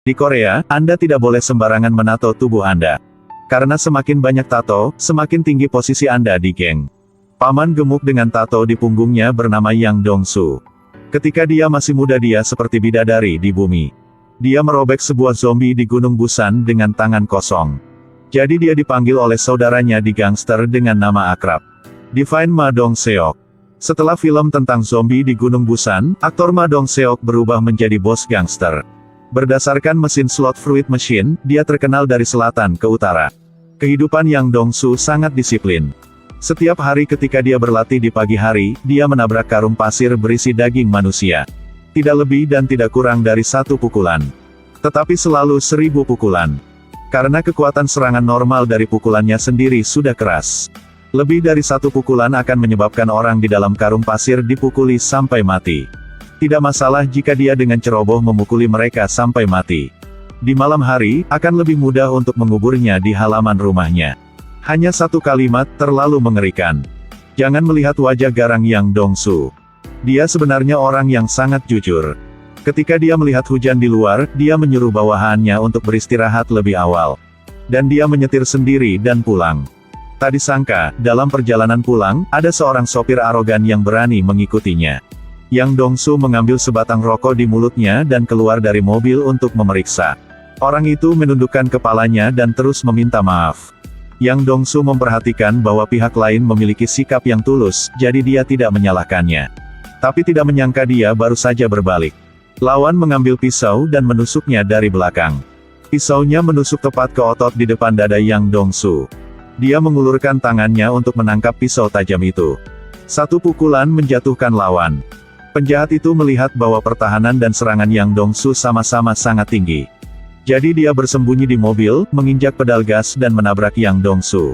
Di Korea, Anda tidak boleh sembarangan menato tubuh Anda. Karena semakin banyak tato, semakin tinggi posisi Anda di geng. Paman gemuk dengan tato di punggungnya bernama Yang Dong-soo. Ketika dia masih muda dia seperti bidadari di bumi. Dia merobek sebuah zombie di Gunung Busan dengan tangan kosong. Jadi dia dipanggil oleh saudaranya di gangster dengan nama akrab, Divine Ma Dong-seok. Setelah film tentang zombie di Gunung Busan, aktor Ma Dong-seok berubah menjadi bos gangster. Berdasarkan mesin slot fruit machine, dia terkenal dari selatan ke utara. Kehidupan Yang Dong-soo sangat disiplin. Setiap hari ketika dia berlatih di pagi hari, dia menabrak karung pasir berisi daging manusia. Tidak lebih dan tidak kurang dari 1 pukulan. Tetapi selalu 1000 pukulan. Karena kekuatan serangan normal dari pukulannya sendiri sudah keras. Lebih dari 1 pukulan akan menyebabkan orang di dalam karung pasir dipukuli sampai mati. Tidak masalah jika dia dengan ceroboh memukuli mereka sampai mati. Di malam hari, akan lebih mudah untuk menguburnya di halaman rumahnya. Hanya 1 kalimat, terlalu mengerikan. Jangan melihat wajah garang Yang Dong-soo. Dia sebenarnya orang yang sangat jujur. Ketika dia melihat hujan di luar, dia menyuruh bawahannya untuk beristirahat lebih awal. Dan dia menyetir sendiri dan pulang. Tak disangka, dalam perjalanan pulang, ada seorang sopir arogan yang berani mengikutinya. Yang Dong-soo mengambil sebatang rokok di mulutnya dan keluar dari mobil untuk memeriksa. Orang itu menundukkan kepalanya dan terus meminta maaf. Yang Dong-soo memperhatikan bahwa pihak lain memiliki sikap yang tulus, jadi dia tidak menyalahkannya. Tapi tidak menyangka dia baru saja berbalik. Lawan mengambil pisau dan menusuknya dari belakang. Pisaunya menusuk tepat ke otot di depan dada Yang Dong-soo. Dia mengulurkan tangannya untuk menangkap pisau tajam itu. 1 pukulan menjatuhkan lawan. Penjahat itu melihat bahwa pertahanan dan serangan Yang Dong-soo sama-sama sangat tinggi. Jadi dia bersembunyi di mobil, menginjak pedal gas dan menabrak Yang Dong-soo.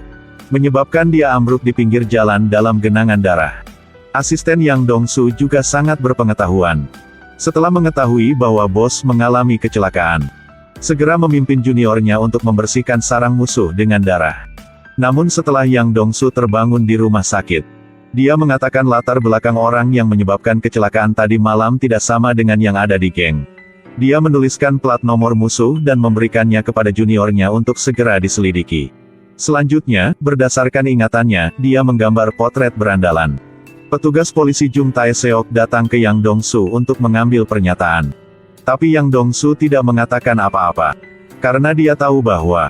Menyebabkan dia ambruk di pinggir jalan dalam genangan darah. Asisten Yang Dong-soo juga sangat berpengetahuan. Setelah mengetahui bahwa bos mengalami kecelakaan, segera memimpin juniornya untuk membersihkan sarang musuh dengan darah. Namun setelah Yang Dong-soo terbangun di rumah sakit, dia mengatakan latar belakang orang yang menyebabkan kecelakaan tadi malam tidak sama dengan yang ada di geng. Dia menuliskan plat nomor musuh dan memberikannya kepada juniornya untuk segera diselidiki. Selanjutnya, berdasarkan ingatannya, dia menggambar potret berandalan. Petugas polisi Jung Tae-seok datang ke Yang Dong-soo untuk mengambil pernyataan. Tapi Yang Dong-soo tidak mengatakan apa-apa. Karena dia tahu bahwa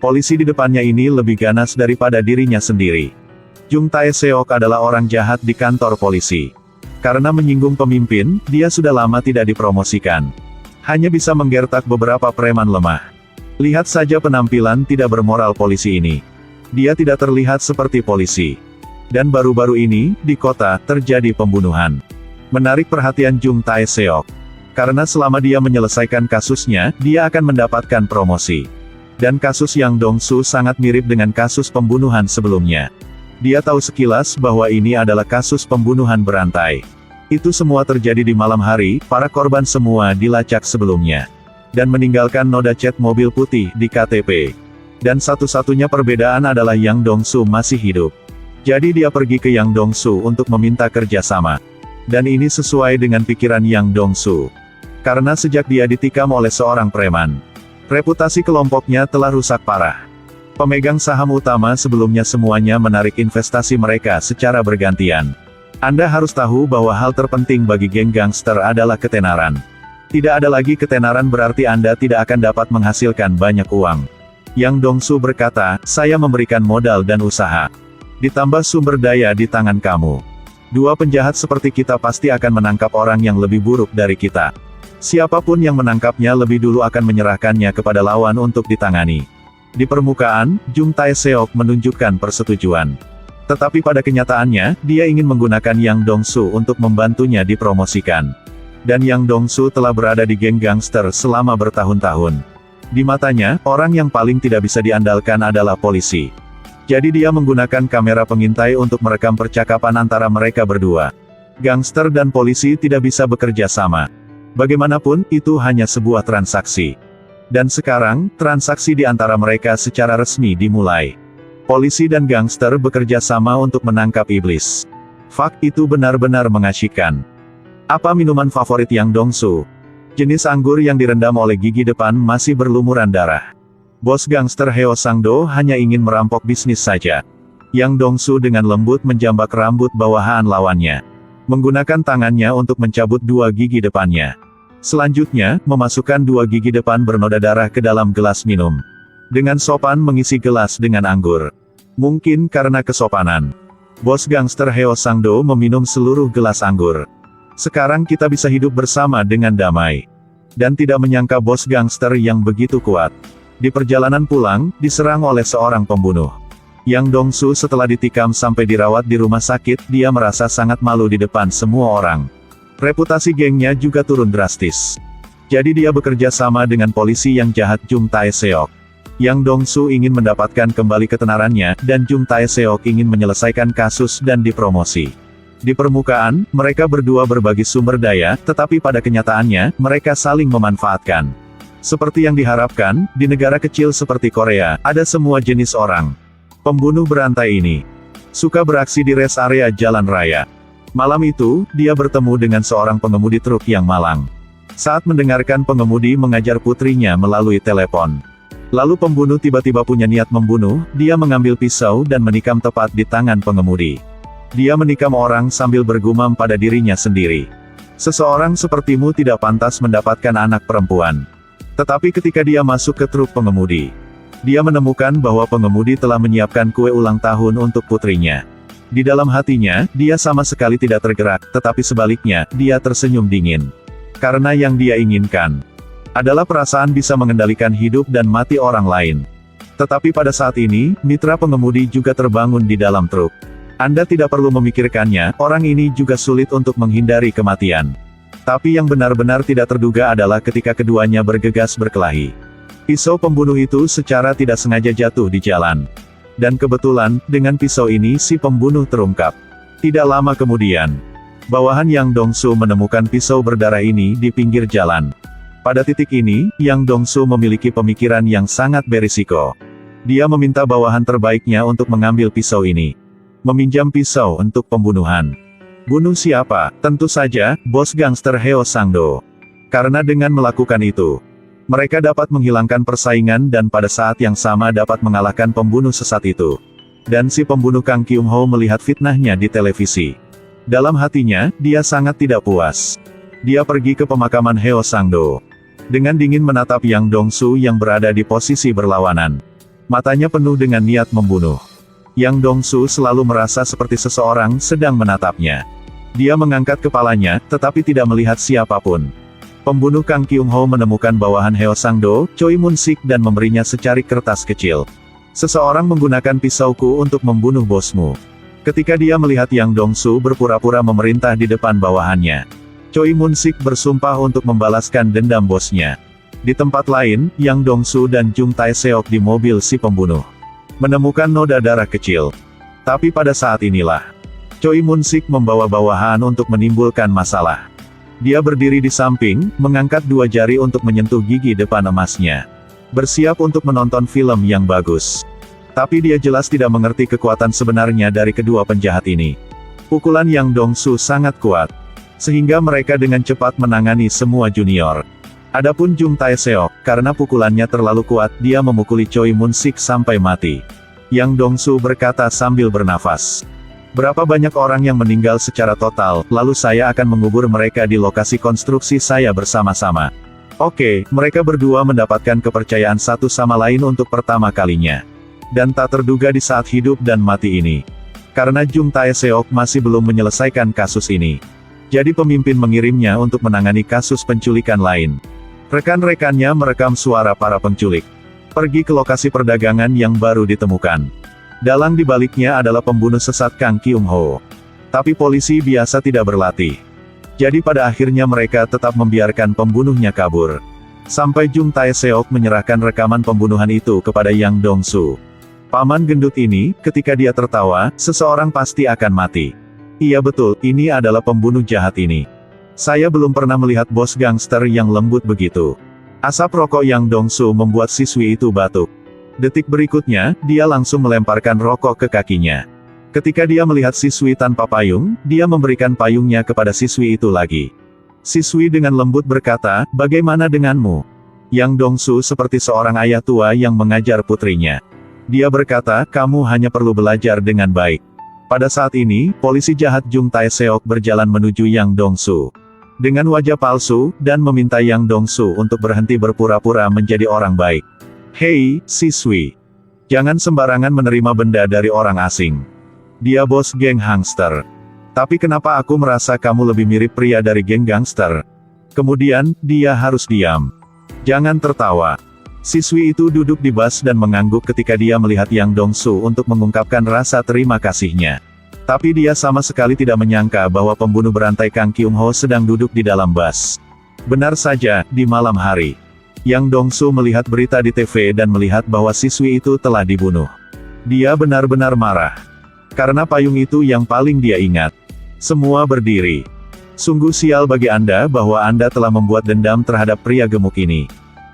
polisi di depannya ini lebih ganas daripada dirinya sendiri. Jung Tae-seok adalah orang jahat di kantor polisi. Karena menyinggung pemimpin, dia sudah lama tidak dipromosikan. Hanya bisa menggertak beberapa preman lemah. Lihat saja penampilan tidak bermoral polisi ini. Dia tidak terlihat seperti polisi. Dan baru-baru ini, di kota, terjadi pembunuhan. Menarik perhatian Jung Tae-seok. Karena selama dia menyelesaikan kasusnya, dia akan mendapatkan promosi. Dan kasus Yang Dong-soo sangat mirip dengan kasus pembunuhan sebelumnya. Dia tahu sekilas bahwa ini adalah kasus pembunuhan berantai. Itu semua terjadi di malam hari, para korban semua dilacak sebelumnya. Dan meninggalkan noda cat mobil putih di KTP. Dan satu-satunya perbedaan adalah Yang Dong-soo masih hidup. Jadi dia pergi ke Yang Dong-soo untuk meminta kerjasama. Dan ini sesuai dengan pikiran Yang Dong-soo. Karena sejak dia ditikam oleh seorang preman, reputasi kelompoknya telah rusak parah. Pemegang saham utama sebelumnya semuanya menarik investasi mereka secara bergantian. Anda harus tahu bahwa hal terpenting bagi geng gangster adalah ketenaran. Tidak ada lagi ketenaran berarti Anda tidak akan dapat menghasilkan banyak uang. Yang Dong-soo berkata, saya memberikan modal dan usaha. Ditambah sumber daya di tangan kamu. 2 penjahat seperti kita pasti akan menangkap orang yang lebih buruk dari kita. Siapapun yang menangkapnya lebih dulu akan menyerahkannya kepada lawan untuk ditangani. Di permukaan, Jung Tae-seok menunjukkan persetujuan. Tetapi pada kenyataannya, dia ingin menggunakan Yang Dong-soo untuk membantunya dipromosikan. Dan Yang Dong-soo telah berada di geng gangster selama bertahun-tahun. Di matanya, orang yang paling tidak bisa diandalkan adalah polisi. Jadi dia menggunakan kamera pengintai untuk merekam percakapan antara mereka berdua. Gangster dan polisi tidak bisa bekerja sama. Bagaimanapun, itu hanya sebuah transaksi. Dan sekarang, transaksi di antara mereka secara resmi dimulai. Polisi dan gangster bekerja sama untuk menangkap iblis. Fak, itu benar-benar mengasyikkan. Apa minuman favorit Yang Dong-soo? Jenis anggur yang direndam oleh gigi depan masih berlumuran darah. Bos gangster Heo Sang-do hanya ingin merampok bisnis saja. Yang Dong-su dengan lembut menjambak rambut bawahan lawannya. Menggunakan tangannya untuk mencabut 2 gigi depannya. Selanjutnya, memasukkan 2 gigi depan bernoda darah ke dalam gelas minum. Dengan sopan mengisi gelas dengan anggur. Mungkin karena kesopanan. Bos gangster Heo Sang-do meminum seluruh gelas anggur. Sekarang kita bisa hidup bersama dengan damai. Dan tidak menyangka bos gangster yang begitu kuat. Di perjalanan pulang, diserang oleh seorang pembunuh. Yang Dong-su setelah ditikam sampai dirawat di rumah sakit, dia merasa sangat malu di depan semua orang. Reputasi gengnya juga turun drastis. Jadi dia bekerja sama dengan polisi yang jahat Jung Tae-seok. Yang Dong-su ingin mendapatkan kembali ketenarannya, dan Jung Tae-seok ingin menyelesaikan kasus dan dipromosi. Di permukaan, mereka berdua berbagi sumber daya, tetapi pada kenyataannya, mereka saling memanfaatkan. Seperti yang diharapkan, di negara kecil seperti Korea, ada semua jenis orang. Pembunuh berantai ini suka beraksi di rest area jalan raya. Malam itu, dia bertemu dengan seorang pengemudi truk yang malang. Saat mendengarkan pengemudi mengajar putrinya melalui telepon. Lalu pembunuh tiba-tiba punya niat membunuh, dia mengambil pisau dan menikam tepat di tangan pengemudi. Dia menikam orang sambil bergumam pada dirinya sendiri. Seseorang sepertimu tidak pantas mendapatkan anak perempuan. Tetapi ketika dia masuk ke truk pengemudi, dia menemukan bahwa pengemudi telah menyiapkan kue ulang tahun untuk putrinya. Di dalam hatinya, dia sama sekali tidak tergerak, tetapi sebaliknya, dia tersenyum dingin. Karena yang dia inginkan adalah perasaan bisa mengendalikan hidup dan mati orang lain. Tetapi pada saat ini, mitra pengemudi juga terbangun di dalam truk. Anda tidak perlu memikirkannya, orang ini juga sulit untuk menghindari kematian. Tapi yang benar-benar tidak terduga adalah ketika keduanya bergegas berkelahi. Pisau pembunuh itu secara tidak sengaja jatuh di jalan. Dan kebetulan, dengan pisau ini si pembunuh terungkap. Tidak lama kemudian, bawahan Yang Dong-su menemukan pisau berdarah ini di pinggir jalan. Pada titik ini, Yang Dong-su memiliki pemikiran yang sangat berisiko. Dia meminta bawahan terbaiknya untuk mengambil pisau ini. Meminjam pisau untuk pembunuhan. Bunuh siapa? Tentu saja, bos gangster Heo Sang-do. Karena dengan melakukan itu, mereka dapat menghilangkan persaingan dan pada saat yang sama dapat mengalahkan pembunuh sesat itu. Dan si pembunuh Kang Kyung-ho melihat fitnahnya di televisi. Dalam hatinya, dia sangat tidak puas. Dia pergi ke pemakaman Heo Sang-do. Dengan dingin menatap Yang Dong-su yang berada di posisi berlawanan. Matanya penuh dengan niat membunuh. Yang Dong-su selalu merasa seperti seseorang sedang menatapnya. Dia mengangkat kepalanya, tetapi tidak melihat siapapun. Pembunuh Kang Kyung-ho menemukan bawahan Heo Sang-do, Choi Mun-sik dan memberinya secarik kertas kecil. Seseorang menggunakan pisauku untuk membunuh bosmu. Ketika dia melihat Yang Dong-su berpura-pura memerintah di depan bawahannya, Choi Mun-sik bersumpah untuk membalaskan dendam bosnya. Di tempat lain, Yang Dong-su dan Jung Tae-seok di mobil si pembunuh menemukan noda darah kecil. Tapi pada saat inilah, Choi Mun-sik membawa bawahan untuk menimbulkan masalah. Dia berdiri di samping, mengangkat 2 jari untuk menyentuh gigi depan emasnya. Bersiap untuk menonton film yang bagus. Tapi dia jelas tidak mengerti kekuatan sebenarnya dari kedua penjahat ini. Pukulan Yang Dong-su sangat kuat. Sehingga mereka dengan cepat menangani semua junior. Adapun Jung Tae-seok, karena pukulannya terlalu kuat, dia memukuli Choi Mun-sik sampai mati. Yang Dong-su berkata sambil bernafas. Berapa banyak orang yang meninggal secara total, lalu saya akan mengubur mereka di lokasi konstruksi saya bersama-sama. Oke, mereka berdua mendapatkan kepercayaan satu sama lain untuk pertama kalinya. Dan tak terduga di saat hidup dan mati ini. Karena Jung Tae-seok masih belum menyelesaikan kasus ini. Jadi pemimpin mengirimnya untuk menangani kasus penculikan lain. Rekan-rekannya merekam suara para penculik. Pergi ke lokasi perdagangan yang baru ditemukan. Dalang dibaliknya adalah pembunuh sesat Kang Kyung-ho. Tapi polisi biasa tidak berlatih. Jadi pada akhirnya mereka tetap membiarkan pembunuhnya kabur. Sampai Jung Tae-seok menyerahkan rekaman pembunuhan itu kepada Yang Dong-su. Paman gendut ini, ketika dia tertawa, seseorang pasti akan mati. Iya betul, ini adalah pembunuh jahat ini. Saya belum pernah melihat bos gangster yang lembut begitu. Asap rokok Yang Dong-su membuat siswi itu batuk. Detik berikutnya, dia langsung melemparkan rokok ke kakinya. Ketika dia melihat siswi tanpa payung, dia memberikan payungnya kepada siswi itu lagi. Siswi dengan lembut berkata, bagaimana denganmu? Yang Dongsu seperti seorang ayah tua yang mengajar putrinya. Dia berkata, kamu hanya perlu belajar dengan baik. Pada saat ini, polisi jahat Jung Tae-seok berjalan menuju Yang Dongsu dengan wajah palsu, dan meminta Yang Dongsu untuk berhenti berpura-pura menjadi orang baik. Hei, siswi. Jangan sembarangan menerima benda dari orang asing. Dia bos geng gangster. Tapi kenapa aku merasa kamu lebih mirip pria dari geng gangster? Kemudian, dia harus diam. Jangan tertawa. Siswi itu duduk di bas dan mengangguk ketika dia melihat Yang Dongsu untuk mengungkapkan rasa terima kasihnya. Tapi dia sama sekali tidak menyangka bahwa pembunuh berantai Kang Kyung-ho sedang duduk di dalam bas. Benar saja, di malam hari. Yang Dongsu melihat berita di TV dan melihat bahwa siswi itu telah dibunuh. Dia benar-benar marah. Karena payung itu yang paling dia ingat. Semua berdiri. Sungguh sial bagi Anda bahwa Anda telah membuat dendam terhadap pria gemuk ini.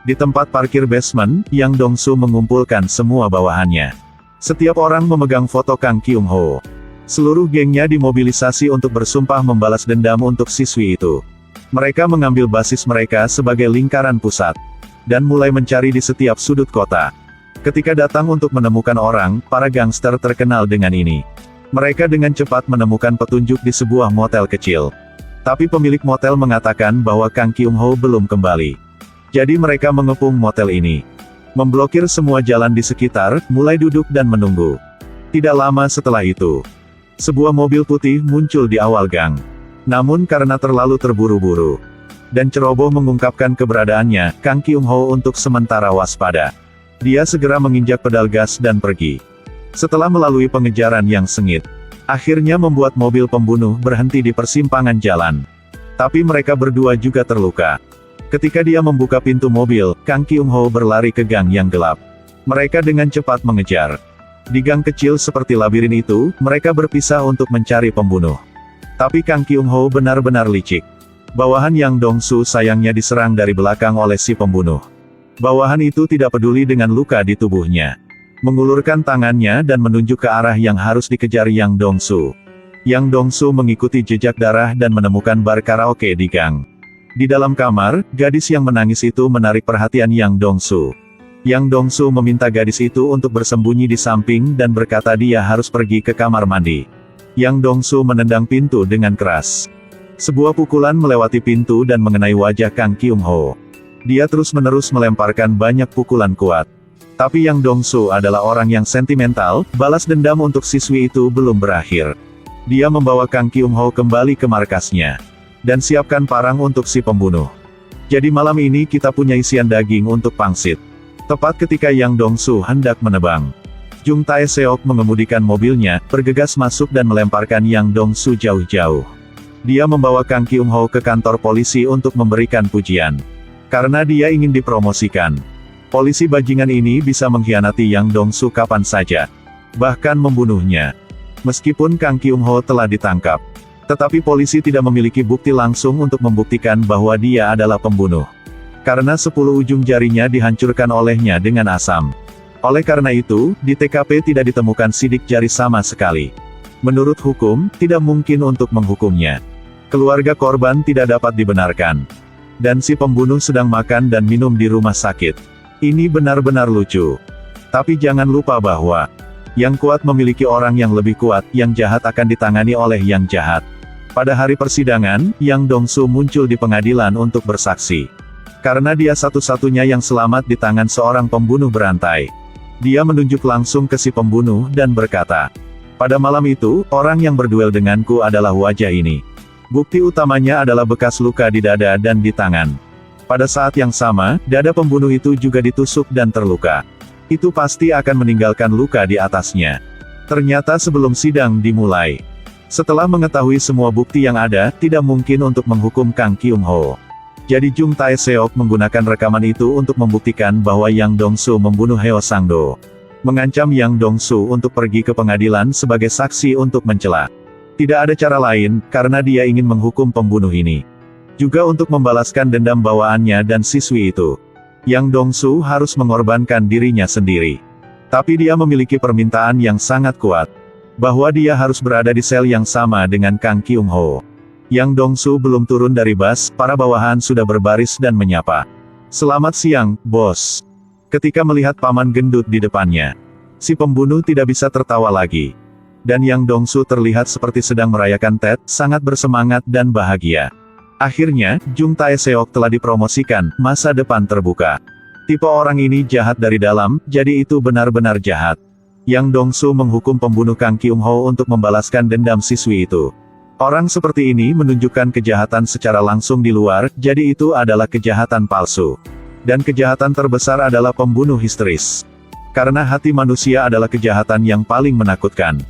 Di tempat parkir basement, Yang Dongsu mengumpulkan semua bawahannya. Setiap orang memegang foto Kang Kyung-ho. Seluruh gengnya dimobilisasi untuk bersumpah membalas dendam untuk siswi itu. Mereka mengambil basis mereka sebagai lingkaran pusat. Dan mulai mencari di setiap sudut kota. Ketika datang untuk menemukan orang, para gangster terkenal dengan ini. Mereka dengan cepat menemukan petunjuk di sebuah motel kecil. Tapi pemilik motel mengatakan bahwa Kang Kyung-ho belum kembali. Jadi mereka mengepung motel ini. Memblokir semua jalan di sekitar, mulai duduk dan menunggu. Tidak lama setelah itu, sebuah mobil putih muncul di awal gang. Namun karena terlalu terburu-buru dan ceroboh mengungkapkan keberadaannya, Kang Kyung-ho untuk sementara waspada. Dia segera menginjak pedal gas dan pergi. Setelah melalui pengejaran yang sengit, akhirnya membuat mobil pembunuh berhenti di persimpangan jalan. Tapi mereka berdua juga terluka. Ketika dia membuka pintu mobil, Kang Kyung-ho berlari ke gang yang gelap. Mereka dengan cepat mengejar. Di gang kecil seperti labirin itu, mereka berpisah untuk mencari pembunuh. Tapi Kang Kyung-ho benar-benar licik. Bawahan Yang Dongsu sayangnya diserang dari belakang oleh si pembunuh. Bawahan itu tidak peduli dengan luka di tubuhnya. Mengulurkan tangannya dan menunjuk ke arah yang harus dikejar Yang Dongsu. Yang Dongsu mengikuti jejak darah dan menemukan bar karaoke di gang. Di dalam kamar, gadis yang menangis itu menarik perhatian Yang Dongsu. Yang Dongsu meminta gadis itu untuk bersembunyi di samping dan berkata dia harus pergi ke kamar mandi. Yang Dongsu menendang pintu dengan keras. Sebuah pukulan melewati pintu dan mengenai wajah Kang Kyung-ho. Dia terus-menerus melemparkan banyak pukulan kuat. Tapi Yang Dongsu adalah orang yang sentimental, balas dendam untuk siswi itu belum berakhir. Dia membawa Kang Kyung-ho kembali ke markasnya. Dan siapkan parang untuk si pembunuh. Jadi malam ini kita punya isian daging untuk pangsit. Tepat ketika Yang Dongsu hendak menebang, Jung Tae-seok mengemudikan mobilnya, bergegas masuk dan melemparkan Yang Dongsu jauh-jauh. Dia membawa Kang Kyung-ho ke kantor polisi untuk memberikan pujian. Karena dia ingin dipromosikan. Polisi bajingan ini bisa mengkhianati Yang Dongsu kapan saja. Bahkan membunuhnya. Meskipun Kang Kyung-ho telah ditangkap. Tetapi polisi tidak memiliki bukti langsung untuk membuktikan bahwa dia adalah pembunuh. Karena 10 ujung jarinya dihancurkan olehnya dengan asam. Oleh karena itu, di TKP tidak ditemukan sidik jari sama sekali. Menurut hukum, tidak mungkin untuk menghukumnya. Keluarga korban tidak dapat dibenarkan. Dan si pembunuh sedang makan dan minum di rumah sakit. Ini benar-benar lucu. Tapi jangan lupa bahwa yang kuat memiliki orang yang lebih kuat, yang jahat akan ditangani oleh yang jahat. Pada hari persidangan, Yang Dongsu muncul di pengadilan untuk bersaksi. Karena dia satu-satunya yang selamat di tangan seorang pembunuh berantai. Dia menunjuk langsung ke si pembunuh dan berkata, pada malam itu, orang yang berduel denganku adalah wajah ini. Bukti utamanya adalah bekas luka di dada dan di tangan. Pada saat yang sama, dada pembunuh itu juga ditusuk dan terluka. Itu pasti akan meninggalkan luka di atasnya. Ternyata sebelum sidang dimulai, setelah mengetahui semua bukti yang ada, tidak mungkin untuk menghukum Kang Kyung-ho. Jadi Jung Tae-seok menggunakan rekaman itu untuk membuktikan bahwa Yang Dongsu membunuh Heo Sang-do. Mengancam Yang Dongsu untuk pergi ke pengadilan sebagai saksi untuk mencela. Tidak ada cara lain, karena dia ingin menghukum pembunuh ini. Juga untuk membalaskan dendam bawaannya dan siswi itu. Yang Dongsu harus mengorbankan dirinya sendiri. Tapi dia memiliki permintaan yang sangat kuat. Bahwa dia harus berada di sel yang sama dengan Kang Kyung-ho. Yang Dongsu belum turun dari bus, para bawahan sudah berbaris dan menyapa. "Selamat siang, bos." Ketika melihat paman gendut di depannya, si pembunuh tidak bisa tertawa lagi. Dan Yang Dongsu terlihat seperti sedang merayakan Tet, sangat bersemangat dan bahagia. Akhirnya, Jung Tae-seok telah dipromosikan, masa depan terbuka. Tipe orang ini jahat dari dalam, jadi itu benar-benar jahat. Yang Dongsu menghukum pembunuh Kang Kyung-ho untuk membalaskan dendam siswi itu. Orang seperti ini menunjukkan kejahatan secara langsung di luar, jadi itu adalah kejahatan palsu. Dan kejahatan terbesar adalah pembunuh histeris. Karena hati manusia adalah kejahatan yang paling menakutkan.